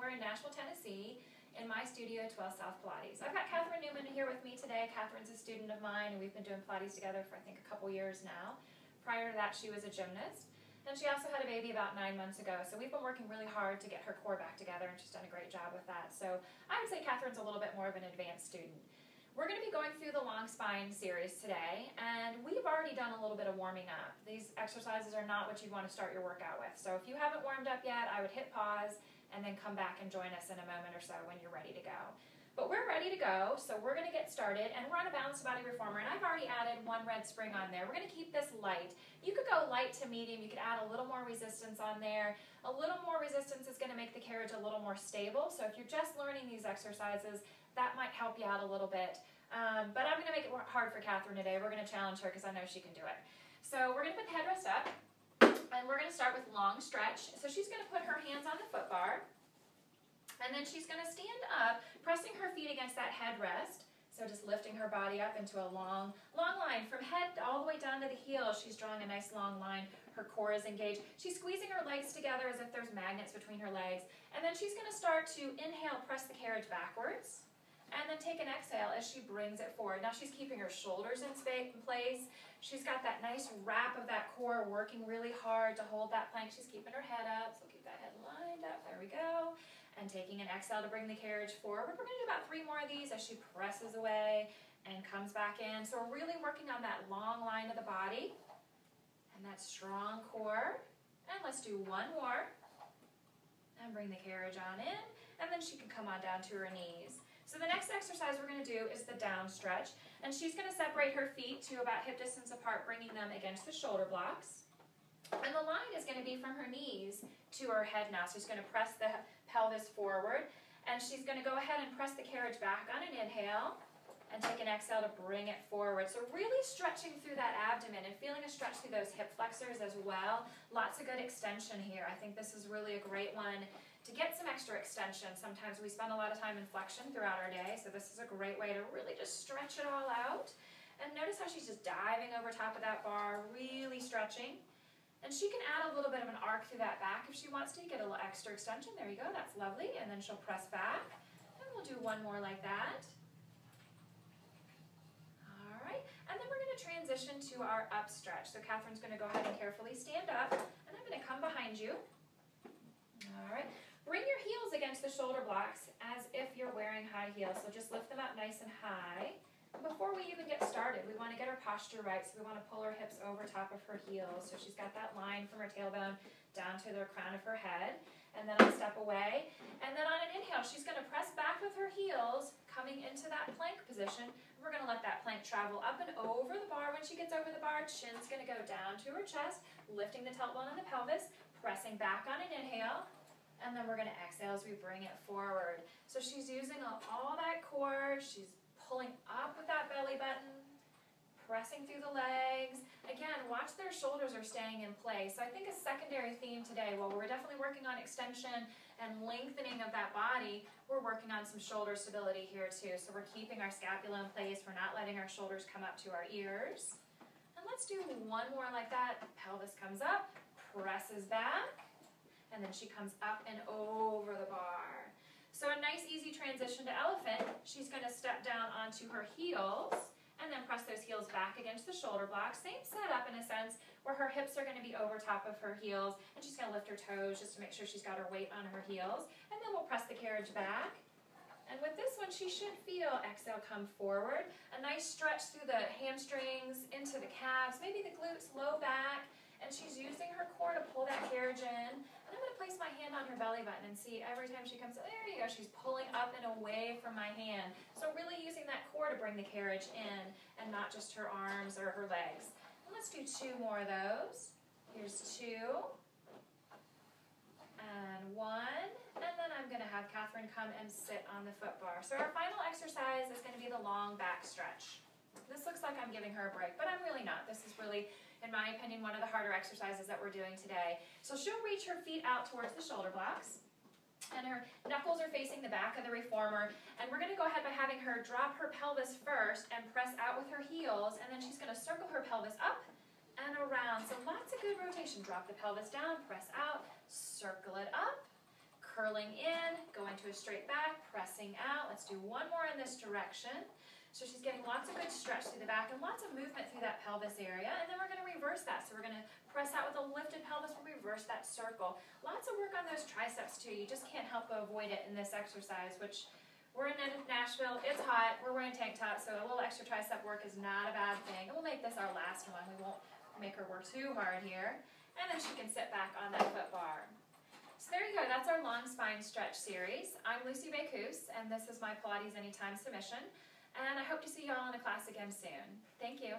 we're in Nashville, Tennessee, in my studio, 12 South Pilates. I've got Catherine Newman here with me today. Catherine's a student of mine, and we've been doing Pilates together for, I think, a couple years now. Prior to that, she was a gymnast, and she also had a baby about 9 months ago, so we've been working really hard to get her core back together, and she's done a great job with that. So I would say Catherine's a little bit more of an advanced student. We're going to be going through the long spine series today, and we've already done a little bit of warming up. These exercises are not what you'd want to start your workout with, so if you haven't warmed up yet, I would hit pause and then come back and join us in a moment or so when you're ready to go. But we're ready to go, so we're going to get started, and we're on a balanced body reformer, and I've already added one red spring on there. We're going to keep this light. You could go light to medium. You could add a little more resistance on there. A little more resistance is going to make the carriage a little more stable, so if you're just learning these exercises, that might help you out a little bit. But I'm going to make it hard for Catherine today. We're going to challenge her because I know she can do it. So we're going to put the headrest up, and we're going to start with long stretch. So she's going to put her hands on the foot bar, and then she's going to stand up, pressing her feet against that headrest. So just lifting her body up into a long line from head all the way down to the heels. She's drawing a nice long line. Her core is engaged. She's squeezing her legs together as if there's magnets between her legs. And then she's going to start to inhale, press the carriage backwards, and then take an exhale as she brings it forward. Now she's keeping her shoulders in place. She's got that nice wrap of that core, working really hard to hold that plank. She's keeping her head up, so keep that head lined up. There we go. And taking an exhale to bring the carriage forward. We're going to do about 3 more of these as she presses away and comes back in. So we're really working on that long line of the body and that strong core. And let's do 1 more. And bring the carriage on in. And then she can come on down to her knees. So the next exercise we're going to do is the down stretch. And she's going to separate her feet to about hip distance apart, bringing them against the shoulder blocks. And the line is going to be from her knees to her head now. So she's going to press the pelvis forward. And she's going to go ahead and press the carriage back on an inhale. And take an exhale to bring it forward. So really stretching through that abdomen and feeling a stretch through those hip flexors as well. Lots of good extension here. I think this is really a great one to get some extra extension. Sometimes we spend a lot of time in flexion throughout our day, so this is a great way to really just stretch it all out. And notice how she's just diving over top of that bar, really stretching. And she can add a little bit of an arc through that back if she wants to get a little extra extension. There you go, that's lovely. And then she'll press back. And we'll do 1 more like that. All right, and then we're going to transition to our up stretch. So Catherine's going to go ahead and carefully stand up, and I'm going to come behind you. All right. Bring your heels against the shoulder blocks as if you're wearing high heels. So just lift them up nice and high. Before we even get started, we want to get our posture right. So we want to pull her hips over top of her heels. So she's got that line from her tailbone down to the crown of her head. And then I'll step away. And then on an inhale, she's going to press back with her heels, coming into that plank position. We're going to let that plank travel up and over the bar. When she gets over the bar, chin's going to go down to her chest, lifting the tailbone on the pelvis, pressing back on an inhale. And then we're going to exhale as we bring it forward. So she's using all that core. She's pulling up with that belly button, pressing through the legs. Again, watch their shoulders are staying in place. So I think a secondary theme today, while we're definitely working on extension and lengthening of that body, we're working on some shoulder stability here too. So we're keeping our scapula in place. We're not letting our shoulders come up to our ears. And let's do 1 more like that. Pelvis comes up, presses back. And then she comes up and over the bar. So a nice easy transition to elephant. She's going to step down onto her heels and then press those heels back against the shoulder blocks. Same setup in a sense where her hips are going to be over top of her heels, and she's going to lift her toes just to make sure she's got her weight on her heels. And then we'll press the carriage back. And with this one, she should feel, exhale, come forward. A nice stretch through the hamstrings, into the calves, maybe the glutes, low back. And she's using her core to pull that carriage in. And I'm going to place my hand on her belly button and see every time she comes, there you go, she's pulling up and away from my hand. So really using that core to bring the carriage in and not just her arms or her legs. And let's do 2 more of those. Here's 2. And 1. And then I'm going to have Catherine come and sit on the foot bar. So our final exercise is going to be the long back stretch. This looks like I'm giving her a break, but I'm really not. This is really, in my opinion, one of the harder exercises that we're doing today. So she'll reach her feet out towards the shoulder blocks, and her knuckles are facing the back of the reformer, and we're going to go ahead by having her drop her pelvis first and press out with her heels, and then she's going to circle her pelvis up and around. So lots of good rotation. Drop the pelvis down, press out, circle it up, curling in, going to a straight back, pressing out. Let's do one more in this direction. So she's getting lots of good stretch through the back and lots of movement through that pelvis area. And then we're going to reverse that. So we're going to press out with a lifted pelvis. We'll reverse that circle. Lots of work on those triceps too. You just can't help but avoid it in this exercise, which we're in Nashville. It's hot. We're wearing tank tops, so a little extra tricep work is not a bad thing. And we'll make this our last one. We won't make her work too hard here. And then she can sit back on that foot bar. So there you go. That's our long spine stretch series. I'm Lucie Becus, and this is my Pilates Anytime submission. And I hope to see you all in a class again soon. Thank you.